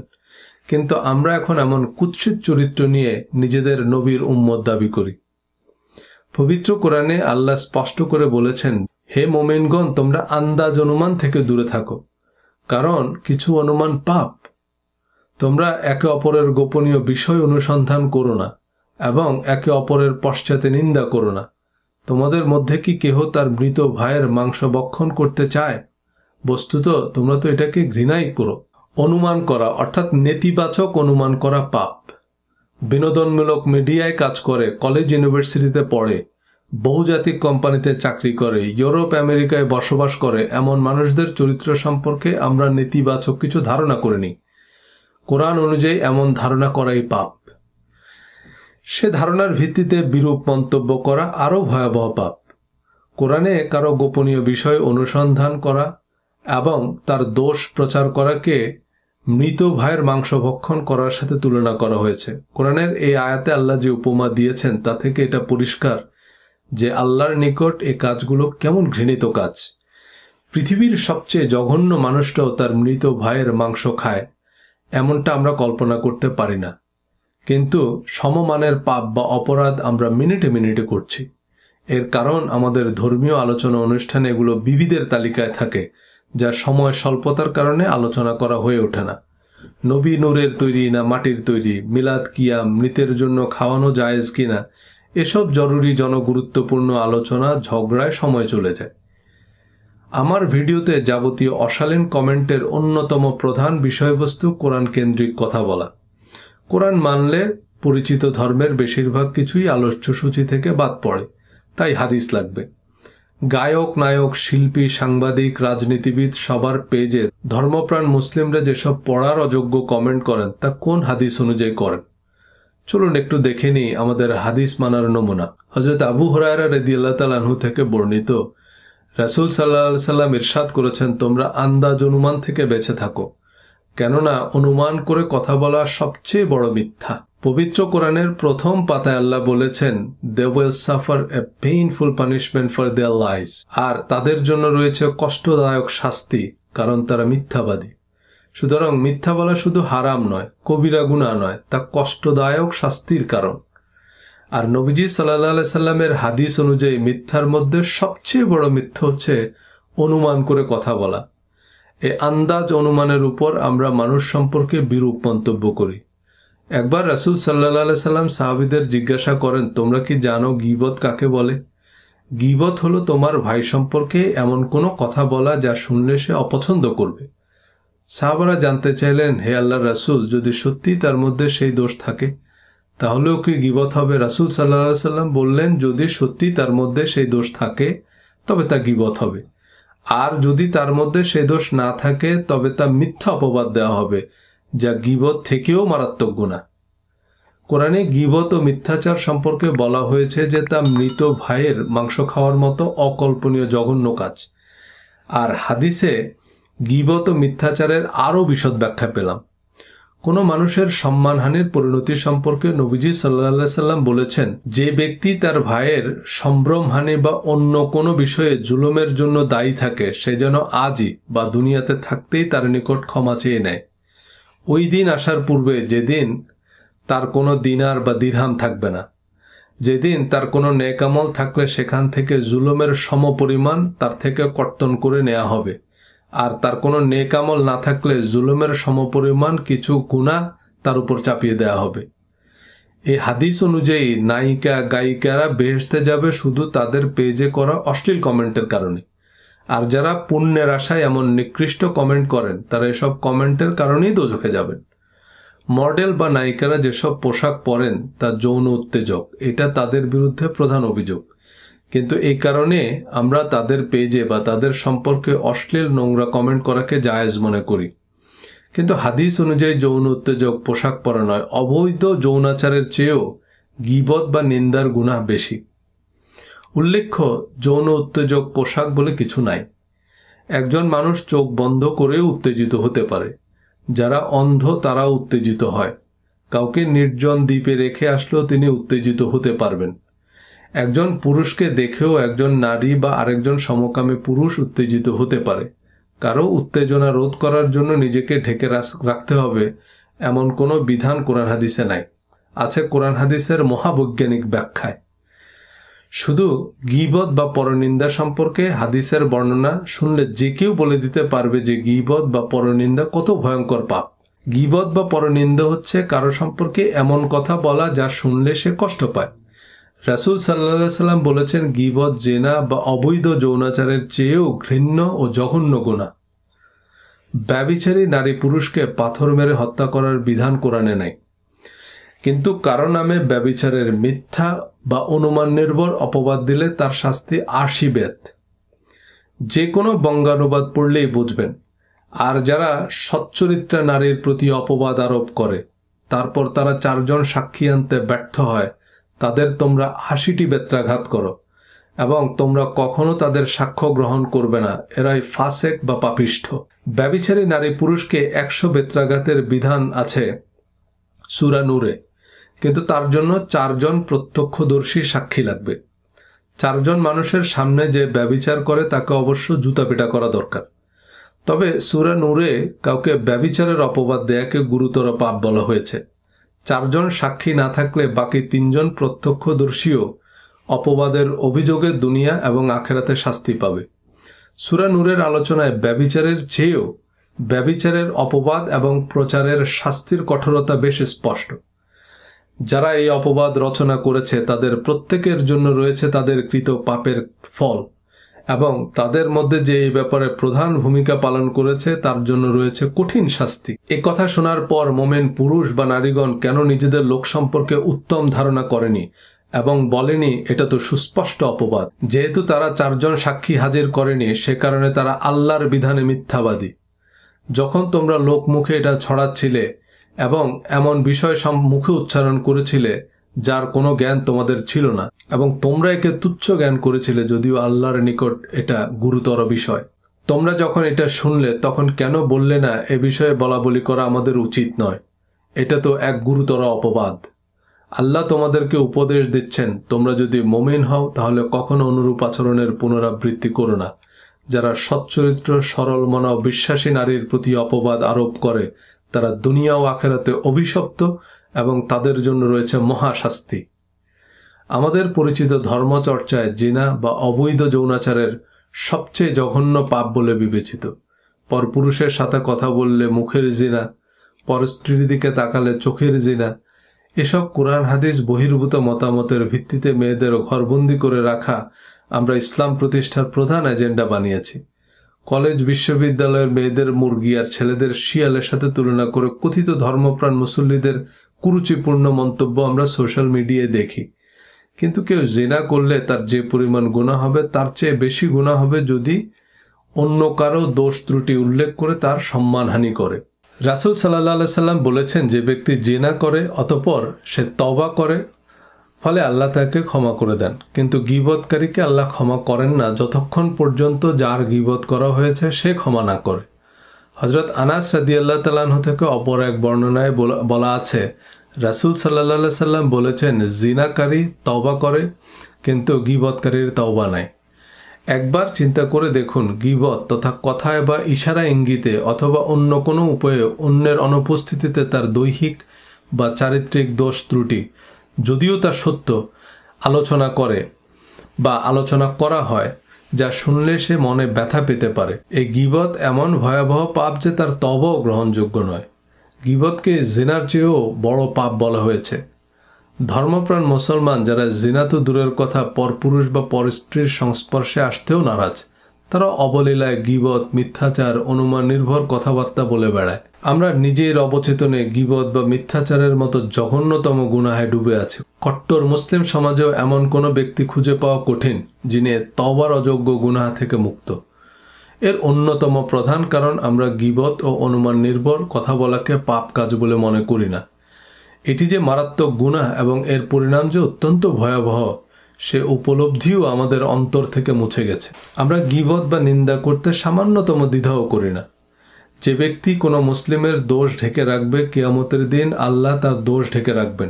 কিন্তু আমরা এখন এমন কুৎসিত চরিত্র নিয়ে নিজেদের নবীর উম্মত দাবি করি। পবিত্র কোরআনে আল্লাহ স্পষ্ট করে বলেছেন, হে মুমিনগণ, তোমরা আন্দাজ অনুমান থেকে দূরে থাকো, কারণ কিছু অনুমান পাপ। তোমরা একে অপরের গোপনীয় বিষয় অনুসন্ধান করো না এবং একে অপরের পশ্চাতে নিন্দা করো না। তোমাদের মধ্যে কি কেহ তার মৃত ভাইয়ের মাংস ভক্ষণ করতে চায়? বস্তুত তোমরা তো এটাকে ঘৃণাই করো। অনুমান করা অর্থাৎ নেতিবাচক অনুমান করা পাপ। বিনোদনমূলক মিডিয়ায় কাজ করে, কলেজ ইউনিভার্সিটিতে পড়ে, বহুজাতিক কোম্পানিতে চাকরি করে, ইউরোপ আমেরিকায় বসবাস করে এমন মানুষদের চরিত্র সম্পর্কে আমরা নেতিবাচক কিছু ধারণা করে নিই। কোরআন অনুযায়ী এমন ধারণা করাই পাপ। সে ধারণার ভিত্তিতে বিরূপ মন্তব্য করা আরও ভয়াবহ পাপ। কোরআনে কারো গোপনীয় বিষয় অনুসন্ধান করা এবং তার দোষ প্রচার করাকে মৃত ভাইয়ের মাংস ভক্ষণ করার সাথে তুলনা করা হয়েছে। কোরআনের এই আয়াতে আল্লাহ যে উপমা দিয়েছেন তা থেকে এটা পরিষ্কার যে আল্লাহর নিকট এ কাজগুলো কেমন ঘৃণিত কাজ। পৃথিবীর সবচেয়ে জঘন্য মানুষটাও তার মৃত ভাইয়ের মাংস খায়, এমনটা আমরা কল্পনা করতে পারি না। কিন্তু সমমানের পাপ বা অপরাধ আমরা মিনিটে মিনিটে করছি। এর কারণ আমাদের ধর্মীয় আলোচনা অনুষ্ঠানে এগুলো বিবিধের তালিকায় থাকে, যা সময় স্বল্পতার কারণে আলোচনা করা হয়ে ওঠে না। নবী নূরের তৈরি না মাটির তৈরি, মিলাদ কিয়াম, মৃতের জন্য খাওয়ানো জায়েজ কিনা, এসব জরুরি জনগুরুত্বপূর্ণ আলোচনা ঝগড়ায় সময় চলে যায়। আমার ভিডিওতে যাবতীয় অশালীন কমেন্টের অন্যতম প্রধান বিষয়বস্তু কোরআন কেন্দ্রিক কথা বলা। কোরআন মানলে পরিচিত ধর্মের বেশিরভাগ কিছুই আলোচ্যসূচি থেকে বাদ পড়ে, তাই হাদিস লাগবে। গায়ক, নায়ক, শিল্পী, সাংবাদিক, রাজনীতিবিদ সবার পেজে ধর্মপ্রাণ মুসলিমরা যেসব পড়ার অযোগ্য কমেন্ট করেন তা কোন হাদিস অনুযায়ী করেন? চলুন একটু দেখে নিই আমাদের হাদিস মানার নমুনা। হযরত আবু হুরায়রা রাদিয়াল্লাহু তাআলা আনহু থেকে বর্ণিত, রাসূল সাল্লাল্লাহু আলাইহি সাল্লাম ইরশাদ করেছেন, তোমরা আন্দাজ অনুমান থেকে বেঁচে থাকো, কেননা অনুমান করে কথা বলা সবচেয়ে বড় মিথ্যা। পবিত্র কোরআনের প্রথম পাতায় আল্লাহ বলেছেন, they will suffer a painful punishment for their lies, আর তাদের জন্য রয়েছে কষ্টদায়ক শাস্তি, কারণ তারা মিথ্যাবাদী। সুতরাং মিথ্যা বলা শুধু হারাম নয়, কবিরা গুনাহ নয়, তা কষ্টদায়ক শাস্তির কারণ। আর নবীজি সাল্লাল্লাহু আলাইহি সাল্লামের হাদিস অনুযায়ী মিথ্যার মধ্যে সবচেয়ে বড় মিথ্যা হচ্ছে অনুমান করে কথা বলা। এই আন্দাজ অনুমানের উপর আমরা মানুষ সম্পর্কে বিরূপ মন্তব্য করি। একবার রাসূল সাল্লাল্লাহু আলাইহি সাল্লাম সাহাবীদের জিজ্ঞাসা করেন, তোমরা কি জানো গীবত কাকে বলে? গীবত হলো তোমার ভাই সম্পর্কে এমন কোনো কথা বলা যা শুনলে সে অপছন্দ করবে। সাহাবারা জানতে চাইলেন, হে আল্লাহর রাসূল, যদি সত্যি তার মধ্যে সেই দোষ থাকে তাহলেও কি গীবত হবে? রাসূল সাল্লাল্লাহু আলাইহি সাল্লাম বললেন, যদি সত্যি তার মধ্যে সেই দোষ থাকে তবে তা গীবত হবে, আর যদি তার মধ্যে সেই দোষ না থাকে তবে তা মিথ্যা অপবাদ দেওয়া হবে, যা গীবত থেকেও মারাত্মক গুনাহ। কোরআনে গীবত ও মিথ্যাচার সম্পর্কে বলা হয়েছে যে তা মৃত ভাইয়ের মাংস খাওয়ার মতো অকল্পনীয় জঘন্য কাজ। আর হাদিসে গীবত ও মিথ্যাচারের আরও বিশদ ব্যাখ্যা পেলাম। কোনো মানুষের সম্মানহানির পরিণতি সম্পর্কে নবীজি সাল্লাল্লাহু আলাইহি সাল্লাম বলেছেন, যে ব্যক্তি তার ভাইয়ের সম্ভ্রমহানি বা অন্য কোনো বিষয়ে জুলুমের জন্য দায়ী থাকে, সে যেন আজই বা দুনিয়াতে থাকতেই তার নিকট ক্ষমা চেয়ে নেয়। ওই দিন আসার পূর্বে, যেদিন তার কোনো দিনার বা দিরহাম থাকবে না, যেদিন তার কোনো নেক আমল থাকলে সেখান থেকে জুলুমের সমপরিমাণ তার থেকে কর্তন করে নেওয়া হবে, আর তার কোনো নেক আমল না থাকলে জুলুমের সমপরিমাণ কিছু গুনাহ তার উপর চাপিয়ে দেওয়া হবে। এই হাদিস অনুযায়ী নায়িকা গায়িকারা বেহেশতে যাবে শুধু তাদের পেজে করা অশ্লীল কমেন্টের কারণে, আর যারা পুণ্যের আশায় এমন নিকৃষ্ট কমেন্ট করেন তারা এসব কমেন্টের কারণেই দোজখে যাবেন। মডেল বা নায়িকারা যেসব পোশাক পরেন তা যৌন উত্তেজক, এটা তাদের বিরুদ্ধে প্রধান অভিযোগ। কিন্তু এই কারণে আমরা তাদের পেজে বা তাদের সম্পর্কে অশ্লীল নোংরা কমেন্ট করাকে জায়েজ মনে করি। কিন্তু হাদিস অনুযায়ী যৌন উত্তেজক পোশাক পরা নয়, অবৈধ যৌনাচারের চেয়েও গীবত বা নিন্দার গুনাহ বেশি। উল্লেখ্য, যৌন উত্তেজক পোশাক বলে কিছু নাই। একজন মানুষ চোখ বন্ধ করেও উত্তেজিত হতে পারে, যারা অন্ধ তারাও উত্তেজিত হয়। কাউকে নির্জন দ্বীপে রেখে আসলেও তিনি উত্তেজিত হতে পারবেন। একজন পুরুষকে দেখেও একজন নারী বা আরেকজন সমকামী পুরুষ উত্তেজিত হতে পারে। কারো উত্তেজনা রোধ করার জন্য নিজেকে ঢেকে রাখতে হবে এমন কোনো বিধান কোরআন হাদিসে নাই, আছে কোরআন হাদিসের মহাবৈজ্ঞানিক ব্যাখ্যায়। শুধু গীবত বা পরনিন্দা সম্পর্কে হাদিসের বর্ণনা শুনলে যে কেউ বলে দিতে পারবে যে গীবত বা পরনিন্দা কত ভয়ঙ্কর পাপ। গীবত বা পরনিন্দা হচ্ছে কারো সম্পর্কে এমন কথা বলা যা শুনলে সে কষ্ট পায়। রাসূল সাল্লাল্লাহু আলাইহি সাল্লাম বলেছেন, গীবত জেনা বা অবৈধ যৌনাচারের চেয়েও ঘৃণ্য ও জঘন্য গুনাহ। ব্যভিচারী নারী পুরুষকে পাথর মেরে হত্যা করার বিধান কোরআনে নাই, কিন্তু কারো নামে ব্যভিচারের মিথ্যা বা অনুমান নির্ভর অপবাদ দিলে তার শাস্তি আশীবেত। যে কোনো বঙ্গানুবাদ পড়লেই বুঝবেন। আর যারা সচ্চরিত্রা নারীর প্রতি অপবাদ আরোপ করে তারপর তারা 4 জন সাক্ষী আনতে ব্যর্থ হয়, তাদের তোমরা 80টি বেত্রাঘাত করো এবং তোমরা কখনো তাদের সাক্ষ্য গ্রহণ করবে না, এরাই ফাসেক বা পাপিষ্ঠ। ব্যভিচারী নারী পুরুষকে 100 বেত্রাঘাতের বিধান আছে সূরা নূরে, কিন্তু তার জন্য 4 জন প্রত্যক্ষদর্শী সাক্ষী লাগবে। চারজন মানুষের সামনে যে ব্যভিচার করে তাকে অবশ্য জুতা পেটা করা দরকার। তবে সূরা নূরে কাউকে ব্যভিচারের অপবাদ দেয়াকে গুরুতর পাপ বলা হয়েছে। চারজন সাক্ষী না থাকলে বাকি তিনজন প্রত্যক্ষদর্শীও অপবাদের অভিযোগে দুনিয়া এবং আখেরাতে শাস্তি পাবে। সূরা নূরের আলোচনায় ব্যভিচারের চেয়েও ব্যভিচারের অপবাদ এবং প্রচারের শাস্তির কঠোরতা বেশ স্পষ্ট। যারা এই অপবাদ রচনা করেছে তাদের প্রত্যেকের জন্য রয়েছে তাদের কৃত পাপের ফল, এবং তাদের মধ্যে যে এই ব্যাপারে প্রধান ভূমিকা পালন করেছে তার জন্য রয়েছে কঠিন শাস্তি। এ কথা শোনার পর মোমেন পুরুষ বা নারীগণ কেন নিজেদের লোক সম্পর্কে উত্তম ধারণা করেনি এবং বলেনি এটা তো সুস্পষ্ট অপবাদ। যেহেতু তারা চারজন সাক্ষী হাজির করেনি, সে কারণে তারা আল্লাহর বিধানে মিথ্যাবাদী। যখন তোমরা লোক মুখে এটা ছড়াচ্ছিলে এবং এমন বিষয় মুখে উচ্চারণ করেছিলে যার কোনো জ্ঞান তোমাদের ছিল না, এবং তোমরা একে তুচ্ছ জ্ঞান করেছিলে, যদিও আল্লাহর নিকট এটা গুরুতর বিষয়। তোমরা যখন এটা শুনলে তখন কেন বললে না এ বিষয়ে বলা বলি করা আমাদের উচিত নয়, এটা তো এক গুরুতর অপবাদ। আল্লাহ তোমাদেরকে উপদেশ দিচ্ছেন, তোমরা যদি মুমিন হও তাহলে কখনো অনুরূপ আচরণের পুনরাবৃত্তি করো না। যারা সচ্চরিত্র সরল মনা ও বিশ্বাসী নারীর প্রতি অপবাদ আরোপ করে তারা দুনিয়া ও আখেরাতে অভিশপ্ত এবং তাদের জন্য রয়েছে মহাশাস্তি। আমাদের পরিচিত ধর্মচর্চায় জিনা বা অবৈধ যৌনাচারের সবচেয়ে জঘন্য পাপ বলে বিবেচিত। পরপুরুষের সাথে কথা বললে মুখের জিনা, পর স্ত্রীর দিকে তাকালে চোখের জিনা, এসব কোরআন হাদিস বহির্ভূত মতামতের ভিত্তিতে মেয়েদের ঘরবন্দি করে রাখা আমরা ইসলাম প্রতিষ্ঠার প্রধান এজেন্ডা বানিয়েছি। কলেজ বিশ্ববিদ্যালয়ের মেয়েদের মুরগি আর ছেলেদের শিয়ালের সাথে তুলনা করে কথিত ধর্মপ্রাণ মুসল্লিদের কুরুচিপূর্ণ মন্তব্য আমরা সোশ্যাল মিডিয়ায় দেখি। কিন্তু কেউ জিনা করলে তার যে পরিমাণ গুনাহ হবে তার চেয়ে বেশি গুনাহ হবে যদি অন্য কারো দোষ ত্রুটি উল্লেখ করে তার সম্মানহানি করে। রাসূল সাল্লাল্লাহু আলাইহি সাল্লাম বলেছেন, যে ব্যক্তি জিনা করে অতঃপর সে তওবা করে ফলে আল্লাহ তাকে ক্ষমা করে দেন, কিন্তু গীবতকারীকে আল্লাহ ক্ষমা করেন না যতক্ষণ পর্যন্ত যার গীবত করা হয়েছে সে ক্ষমা না করে। হযরত আনাস রাদিয়াল্লাহু তাআলা আনহু থেকে অপর এক বর্ণনায় বলা আছে, রাসূল সাল্লাল্লাহু আলাইহি সাল্লাম বলেছেন, জিনাকারী তওবা করে কিন্তু গীবতকারীর তওবা নাই। একবার চিন্তা করে দেখুন, গীবত তথা কথায় বা ইশারা ইঙ্গিতে অথবা অন্য কোনো উপায়ে অন্যের অনুপস্থিতিতে তার দৈহিক বা চারিত্রিক দোষ ত্রুটি, যদিও তা সত্য, আলোচনা করে বা আলোচনা করা হয়, যা শুনলে সে মনে ব্যথা পেতে পারে। এই গীবত এমন ভয়াবহ পাপ যে তার তওবাও গ্রহণযোগ্য নয়। গীবতকে জিনার চেয়েও বড় পাপ বলা হয়েছে। ধর্মপ্রাণ মুসলমান যারা জিনা তো দূরের কথা পরপুরুষ বা পরস্ত্রীর সংস্পর্শে আসতেও নারাজ, তারা অবলীলায় গীবত, মিথ্যাচার, অনুমান নির্ভর কথাবার্তা বলে বেড়ায়। আমরা নিজের অবচেতনে গীবত বা মিথ্যাচারের মতো জঘন্যতম গুনাহে ডুবে আছি। কট্টর মুসলিম সমাজেও এমন কোনো ব্যক্তি খুঁজে পাওয়া কঠিন যিনি তওবার অযোগ্য গুনাহ থেকে মুক্ত। এর অন্যতম প্রধান কারণ আমরা গীবত ও অনুমান নির্ভর কথা বলাকে পাপ কাজ বলে মনে করি না। এটি যে মারাত্মক গুনাহ এবং এর পরিণাম যে অত্যন্ত ভয়াবহ, সে উপলব্ধিও আমাদের অন্তর থেকে মুছে গেছে। আমরা গীবত বা নিন্দা করতে সামান্যতম দ্বিধাও করি না। যে ব্যক্তি কোনো মুসলিমের দোষ ঢেকে রাখবে, কিয়ামতের দিন আল্লাহ তার দোষ ঢেকে রাখবেন।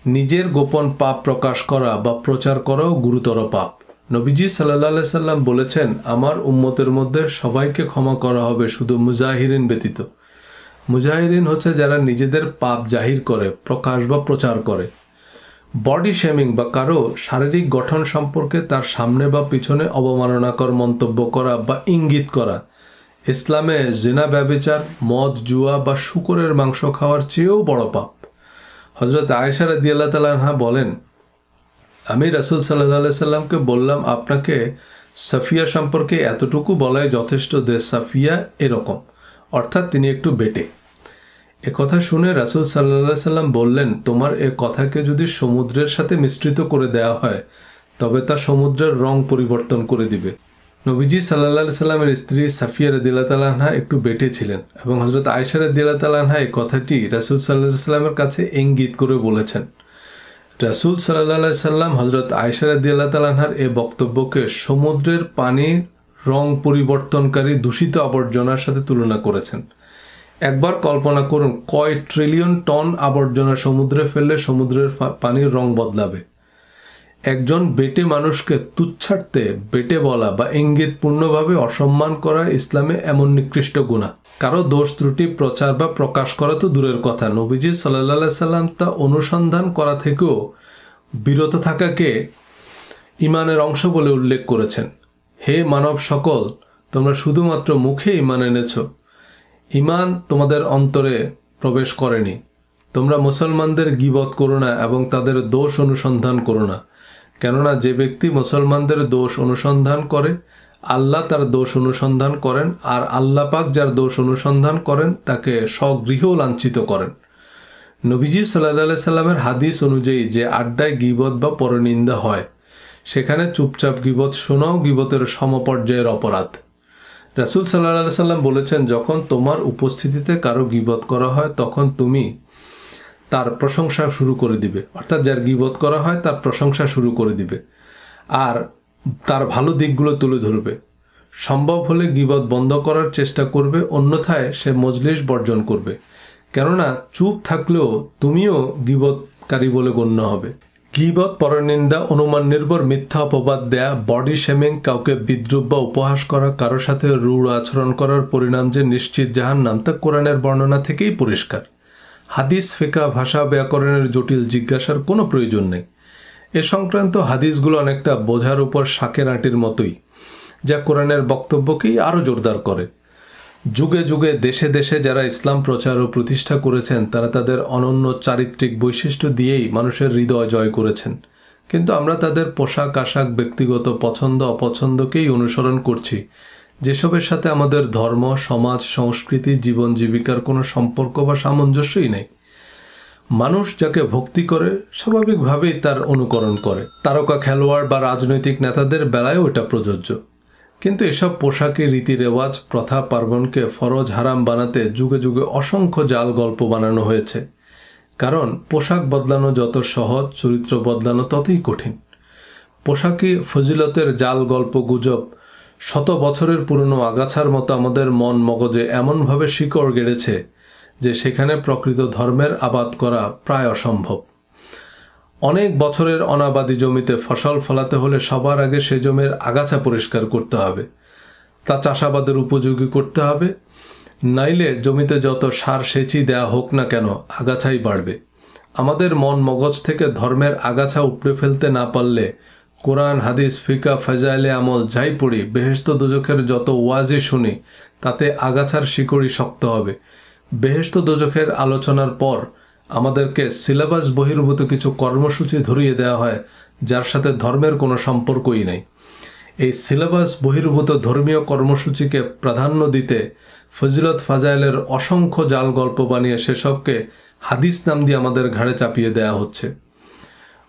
নিজের গোপন পাপ প্রকাশ করা বা প্রচার করাও গুরুতর পাপ। নবীজি সাল্লাল্লাহু আলাইহি সাল্লাম বলেছেন, আমার উম্মতের মধ্যে সবাইকে ক্ষমা করা হবে শুধু মুজাহিরিন ব্যতীত। মুজাহিরিন হচ্ছে যারা নিজেদের পাপ জাহির করে, প্রকাশ বা প্রচার করে। বডি শেমিং বা কারো শারীরিক গঠন সম্পর্কে তার সামনে বা পিছনে অবমাননাকর মন্তব্য করা বা ইঙ্গিত করা ইসলামে জিনা, ব্যভিচার, মদ, জুয়া বা শূকরের মাংস খাওয়ার চেয়েও বড় পাপ। হযরত আয়েশা রাদিয়াল্লাহু তাআলা আনহা বলেন, আমি রাসূল সাল্লাল্লাহু আলাইহি সাল্লামকে বললাম, আপনাকে সাফিয়া সম্পর্কে এতটুকু বলাই যথেষ্ট যে সাফিয়া এরকম, অর্থাৎ তিনি একটু বেটে। একথা শুনে রাসূল সাল্লাল্লাহু আলাইহি সাল্লাম বললেন, তোমার এ কথাকে যদি সমুদ্রের সাথে মিশ্রিত করে দেওয়া হয় তবে তা সমুদ্রের রং পরিবর্তন করে দিবে। নবীজি সাল্লাল্লাহু আলাইহি সাল্লামের স্ত্রী সাফিয়া রাদিয়াল্লাহু তাআলা আনহা একটু বেটে ছিলেন এবং হযরত আয়েশা রাদিয়াল্লাহু তাআলা আনহা এই কথাটি রাসূল সাল্লাল্লাহু আলাইহি সাল্লামের কাছে ইঙ্গিত করে বলেছেন। রাসূল সাল্লাল্লাহু আলাইহি সাল্লাম হযরত আয়েশা রাদিয়াল্লাহু তাআলা আনহার এই বক্তব্যকে সমুদ্রের পানির রং পরিবর্তনকারী দূষিত আবর্জনার সাথে তুলনা করেছেন। একবার কল্পনা করুন, কয় ট্রিলিয়ন টন আবর্জনা সমুদ্রে ফেললে সমুদ্রের পানির রং বদলাবে। একজন বেটে মানুষকে তুচ্ছার্থে বেটে বলা বা ইঙ্গিতপূর্ণভাবে অসম্মান করা ইসলামে এমন নিকৃষ্ট গুনাহ। কারো দোষ ত্রুটি প্রচার বা প্রকাশ করা তো দূরের কথা, নবীজি সাল্লাল্লাহু আলাইহি সাল্লাম তা অনুসন্ধান করা থেকেও বিরত থাকাকে ঈমানের অংশ বলে উল্লেখ করেছেন। হে মানব সকল, তোমরা শুধুমাত্র মুখে ঈমান এনেছ, ঈমান তোমাদের অন্তরে প্রবেশ করেনি। তোমরা মুসলমানদের গীবত করো না এবং তাদের দোষ অনুসন্ধান করো না, কেননা যে ব্যক্তি মুসলমানদের দোষ অনুসন্ধান করে আল্লাহ তার দোষ অনুসন্ধান করেন, আর আল্লাহ পাক যার দোষ অনুসন্ধান করেন তাকে স্বগৃহ লাঞ্ছিত করেন। নবীজি সাল্লাল্লাহু আলাইহি সাল্লামের হাদিস অনুযায়ী যে আড্ডায় গীবত বা পরনিন্দা হয় সেখানে চুপচাপ গীবত শোনাও গীবতের সমপর্যায়ের অপরাধ। রাসূল সাল্লাল্লাহু আলাইহি সাল্লাম বলেছেন, যখন তোমার উপস্থিতিতে কারো গীবত করা হয় তখন তুমি তার প্রশংসা শুরু করে দিবে, অর্থাৎ যার গীবত করা হয় তার প্রশংসা শুরু করে দিবে আর তার ভালো দিকগুলো তুলে ধরবে। সম্ভব হলে গীবত বন্ধ করার চেষ্টা করবে, অন্যথায় সে মজলিস বর্জন করবে, কেননা চুপ থাকলেও তুমিও গীবতকারী বলে গণ্য হবে। গীবত, পরনিন্দা, অনুমান নির্ভর মিথ্যা অপবাদ দেয়া, বডি শেমিং, কাউকে বিদ্রুপ বা উপহাস করা, কারোর সাথে রূঢ় আচরণ করার পরিণাম যে নিশ্চিত জাহান্নাম তা কোরআনের বর্ণনা থেকেই পরিষ্কার। হাদিস, ফিকহ, ভাষা, ব্যাকরণের জটিল জিজ্ঞাসার কোনো প্রয়োজন নেই। এ সংক্রান্ত হাদিসগুলো অনেকটা বোঝার উপর শাকের আঁটির মতোই, যা কোরআনের বক্তব্যকেই আরও জোরদার করে। যুগে যুগে দেশে দেশে যারা ইসলাম প্রচার ও প্রতিষ্ঠা করেছেন তারা তাদের অনন্য চারিত্রিক বৈশিষ্ট্য দিয়েই মানুষের হৃদয় জয় করেছেন, কিন্তু আমরা তাদের পোশাক আশাক, ব্যক্তিগত পছন্দ অপছন্দকেই অনুসরণ করছি, যেসবের সাথে আমাদের ধর্ম, সমাজ, সংস্কৃতি, জীবন জীবিকার কোনো সম্পর্ক বা সামঞ্জস্যই নেই। মানুষ যাকে ভক্তি করে স্বাভাবিকভাবেই তার অনুকরণ করে। তারকা খেলোয়াড় বা রাজনৈতিক নেতাদের বেলায়ও এটা প্রযোজ্য। কিন্তু এসব পোশাকি, রীতি রেওয়াজ, প্রথা, পার্বণকে ফরজ হারাম বানাতে যুগে যুগে অসংখ্য জাল গল্প বানানো হয়েছে। কারণ পোশাক বদলানো যত সহজ, চরিত্র বদলানো ততই কঠিন। পোশাকি ফজিলতের জাল গল্প গুজব শত বছরের পুরনো আগাছার মতো আমাদের মন মগজে এমনভাবে শিকড় গেড়েছে যে সেখানে প্রকৃত ধর্মের আবাদ করা প্রায় অসম্ভব। অনেক বছরের অনাবাদি জমিতে ফসল ফলাতে হলে সবার আগে সে জমির আগাছা পরিষ্কার করতে হবে, তা চাষাবাদের উপযোগী করতে হবে, নাইলে জমিতে যত সার সেচই দেয়া হোক না কেন আগাছাই বাড়বে। আমাদের মন মগজ থেকে ধর্মের আগাছা উপড়ে ফেলতে না পারলে কোরআন, হাদিস, ফিকহ, ফাজাইলে আমল যাই পড়ি, বেহেশত দোজখের যত ওয়াজি শুনি, তাতে আগাছার শিকড়ই শক্ত হবে। বেহেশত দোজখের আলোচনার পর আমাদেরকে সিলেবাস বহির্ভূত কিছু কর্মসূচি ধরিয়ে দেওয়া হয় যার সাথে ধর্মের কোনো সম্পর্কই নেই। এই সিলেবাস বহির্ভূত ধর্মীয় কর্মসূচিকে প্রাধান্য দিতে ফজিলত ফাজাইলের অসংখ্য জাল গল্প বানিয়ে সেসবকে হাদিস নাম দিয়ে আমাদের ঘাড়ে চাপিয়ে দেয়া হচ্ছে।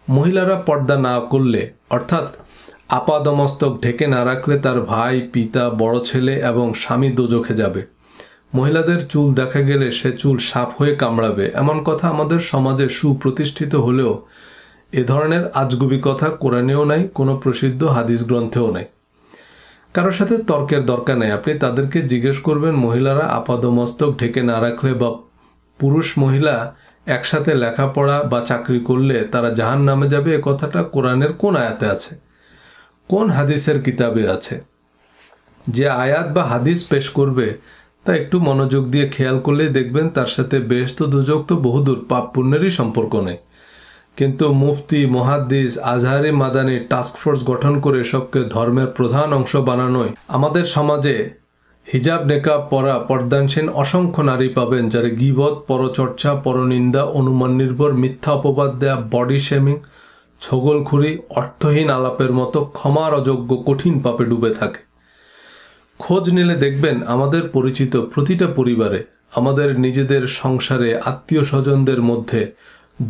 মহিলারা পর্দা না করলে, অর্থাৎ আপাদমস্তক ঢেকে না রাখলে তার ভাই, পিতা, বড় ছেলে এবং স্বামী দোজখে যাবে। মহিলাদের চুল দেখা গেলে সে চুল সাপ হয়ে কামড়াবে, এমন কথা আমাদের সমাজে সুপ্রতিষ্ঠিত হলেও এ ধরনের আজগুবি কথা কোরআনেও নাই, কোনো প্রসিদ্ধ হাদিস গ্রন্থেও নাই। কারোর সাথে তর্কের দরকার নেই। আপনি তাদেরকে জিজ্ঞেস করবেন, মহিলারা আপাদমস্তক ঢেকে না রাখলে বা পুরুষ মহিলা একসাথে লেখাপড়া বা চাকরি করলে তারা জাহান্নামে যাবে, এ কথাটা কোরআনের কোন আয়াতে আছে, কোন হাদিসের কিতাবে আছে? যে আয়াত বা হাদিস পেশ করবে তা একটু মনোযোগ দিয়ে খেয়াল করলেই দেখবেন তার সাথে বেহেশত দোজখ তো বহুদূর পাপ পুণ্যেরই সম্পর্ক নেই। কিন্তু মুফতি, মুহাদ্দিস, আজহারি, মাদানি টাস্কফোর্স গঠন করে এসবকে ধর্মের প্রধান অংশ বানানোয় আমাদের সমাজে হিজাব নেকাব পরা পর্দানসীন অসংখ্য নারী পাবেন যারা গীবত, পরচর্চা, পরনিন্দা, অনুমান নির্ভর, মিথ্যা অপবাদ দেয়া, বডি শেমিং, ছগলখুরি, অর্থহীন আলাপের মতো ক্ষমার অযোগ্য কঠিন পাপে ডুবে থাকে। খোঁজ নিলে দেখবেন আমাদের পরিচিত প্রতিটা পরিবারে, আমাদের নিজেদের সংসারে, আত্মীয় স্বজনদের মধ্যে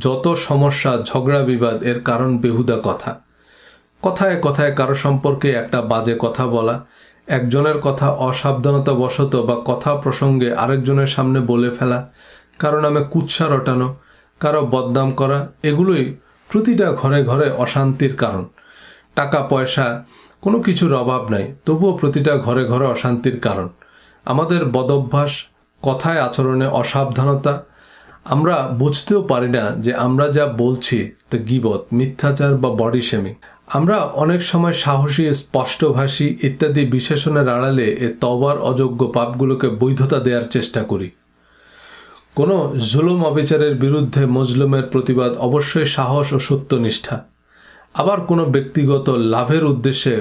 যত সমস্যা, ঝগড়া, বিবাদ, এর কারণ বেহুদা কথা। কথায় কথায় কারো সম্পর্কে একটা বাজে কথা বলা, একজনের কথা অসাবধানতাবশত বা কথা প্রসঙ্গে আরেকজনের সামনে বলে ফেলা, কারো নামে কুৎসা রটানো, কারো বদনাম করা, এগুলোই প্রতিটা ঘরে ঘরে অশান্তির কারণ। টাকা পয়সা কোনো কিছুর অভাব নাই, তবুও প্রতিটা ঘরে ঘরে অশান্তির কারণ। আমাদের বদভ্যাস, কথায় আচরণে অসাবধানতা, আমরা বুঝতেও পারি না যে আমরা যা বলছি গীবত, মিথ্যাচার বা বডি শেমিং। আমরা অনেক সময় সাহসী, স্পষ্টভাষী ইত্যাদি বিশেষণের আড়ালে এ তওবার অযোগ্য পাপগুলোকে বৈধতা দেওয়ার চেষ্টা করি। কোনো জুলুম অবিচারের বিরুদ্ধে মজলুমের প্রতিবাদ অবশ্যই সাহস ও সত্যনিষ্ঠা। আবার কোনো ব্যক্তিগত লাভের উদ্দেশ্যে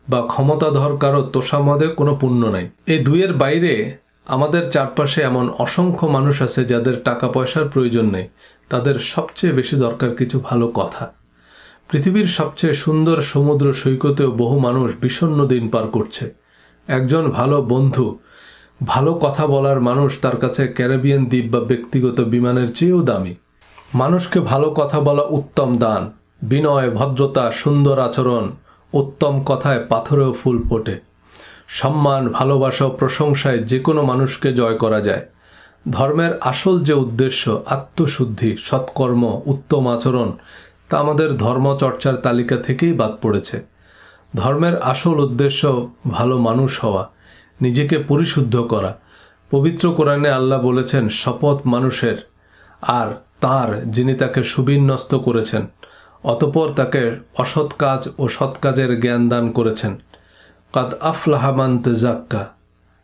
বা ক্ষমতাধর কারো তোষামদে কোনো পুণ্য নাই। এই দুইয়ের বাইরে আমাদের চারপাশে এমন অসংখ্য মানুষ আছে যাদের টাকা পয়সার প্রয়োজন নেই, তাদের সবচেয়ে বেশি দরকার কিছু ভালো কথা। পৃথিবীর সবচেয়ে সুন্দর সমুদ্র সৈকতেও বহু মানুষ বিষণ্ণ দিন পার করছে। একজন ভালো বন্ধু, ভালো কথা বলার মানুষ তার কাছে ক্যারিবিয়ান দ্বীপ বা ব্যক্তিগত বিমানের চেয়েও দামি। মানুষকে ভালো কথা বলা উত্তম দান। বিনয়, ভদ্রতা, সুন্দর আচরণ, উত্তম কথায় পাথরেও ফুল ফোটে। সম্মান, ভালোবাসা ও প্রশংসায় যে কোনো মানুষকে জয় করা যায়। ধর্মের আসল যে উদ্দেশ্য, আত্মশুদ্ধি, সৎকর্ম, উত্তম আচরণ, তা আমাদের ধর্মচর্চার তালিকা থেকেই বাদ পড়েছে। ধর্মের আসল উদ্দেশ্য ভালো মানুষ হওয়া, নিজেকে পরিশুদ্ধ করা। পবিত্র কোরআনে আল্লাহ বলেছেন, শপথ মানুষের আর তার যিনি তাকে সুবিন্যস্ত করেছেন, অতঃপর তাকে অসৎ কাজ ও সৎ কাজের জ্ঞান দান করেছেন। কাদ আফলাহা মান তাযাক্কা,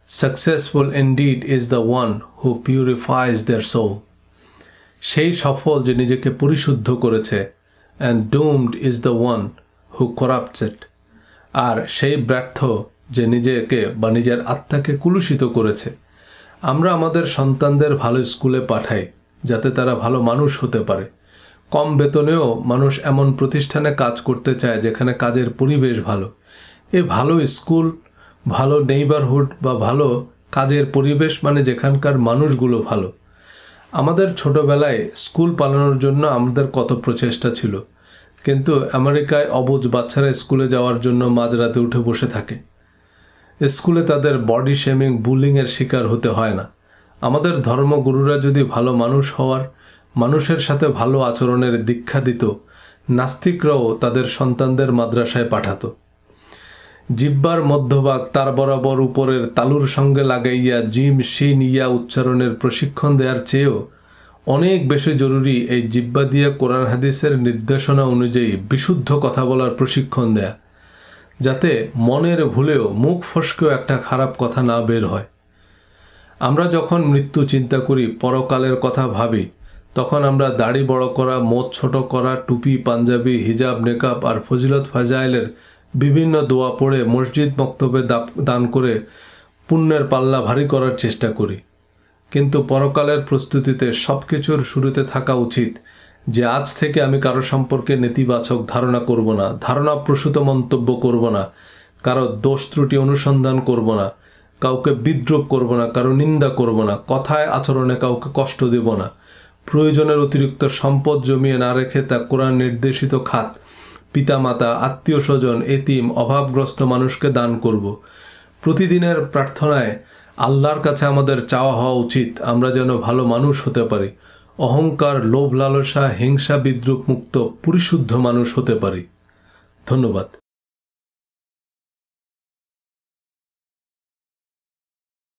successful indeed is the one who purifies their soul. সেই সফল যে নিজেকে পরিশুদ্ধ করেছে। And doomed is the one who corrupts it. আর সেই ব্যর্থ যে নিজেকে বা নিজের আত্মাকে কুলুষিত করেছে। আমরা আমাদের সন্তানদের ভালো স্কুলে পাঠাই যাতে তারা ভালো মানুষ হতে পারে। কম বেতনেও মানুষ এমন প্রতিষ্ঠানে কাজ করতে চায় যেখানে কাজের পরিবেশ ভালো। এ ভালো স্কুল, ভালো নেইবারহুড বা ভালো কাজের পরিবেশ মানে যেখানকার মানুষগুলো ভালো। আমাদের ছোটবেলায় স্কুল পালানোর জন্য আমাদের কত প্রচেষ্টা ছিল, কিন্তু আমেরিকায় অবুঝ বাচ্চারা স্কুলে যাওয়ার জন্য মাঝরাতে উঠে বসে থাকে। স্কুলে তাদের বডি শেমিং, বুলিংয়ের শিকার হতে হয় না। আমাদের ধর্মগুরুরা যদি ভালো মানুষ হওয়ার, মানুষের সাথে ভালো আচরণের দীক্ষা দিত, নাস্তিকরাও তাদের সন্তানদের মাদ্রাসায় পাঠাতো। জিহ্বার মধ্যভাগ তার বরাবর উপরের তালুর সঙ্গে লাগাইয়া জিম শিন ইয়া উচ্চারণের প্রশিক্ষণ দেওয়ার চেয়েও অনেক বেশি জরুরি এই জিহ্বা দিয়ে কোরআন হাদিসের নির্দেশনা অনুযায়ী বিশুদ্ধ কথা বলার প্রশিক্ষণ দেয়া, যাতে মনের ভুলেও, মুখ ফসকেও একটা খারাপ কথা না বের হয়। আমরা যখন মৃত্যু চিন্তা করি, পরকালের কথা ভাবি, তখন আমরা দাড়ি বড় করা, মোচ ছোট করা, টুপি, পাঞ্জাবি, হিজাব, নেকাব আর ফজিলত ফাজাইলের বিভিন্ন দোয়া পড়ে মসজিদ মক্তবে দান করে পুণ্যের পাল্লা ভারী করার চেষ্টা করি। কিন্তু পরকালের প্রস্তুতিতে সব কিছুর শুরুতে থাকা উচিত যে আজ থেকে আমি কারো সম্পর্কে নেতিবাচক ধারণা করব না, ধারণাপ্রসূত মন্তব্য করব না, কারো দোষ ত্রুটি অনুসন্ধান করব না, কাউকে বিদ্রূপ করব না, কারো নিন্দা করব না, কথায় আচরণে কাউকে কষ্ট দেব না, প্রয়োজনের অতিরিক্ত সম্পদ জমিয়ে না রেখে তা কোরআন নির্দেশিত খাত, পিতামাতা, আত্মীয় স্বজন, এতিম, অভাবগ্রস্ত মানুষকে দান করব। প্রতিদিনের প্রার্থনায় আল্লাহর কাছে আমাদের চাওয়া হওয়া উচিত আমরা যেন ভালো মানুষ হতে পারি, অহংকার, লোভ লালসা, হিংসা, বিদ্রূপ মুক্ত পরিশুদ্ধ মানুষ হতে পারি। ধন্যবাদ।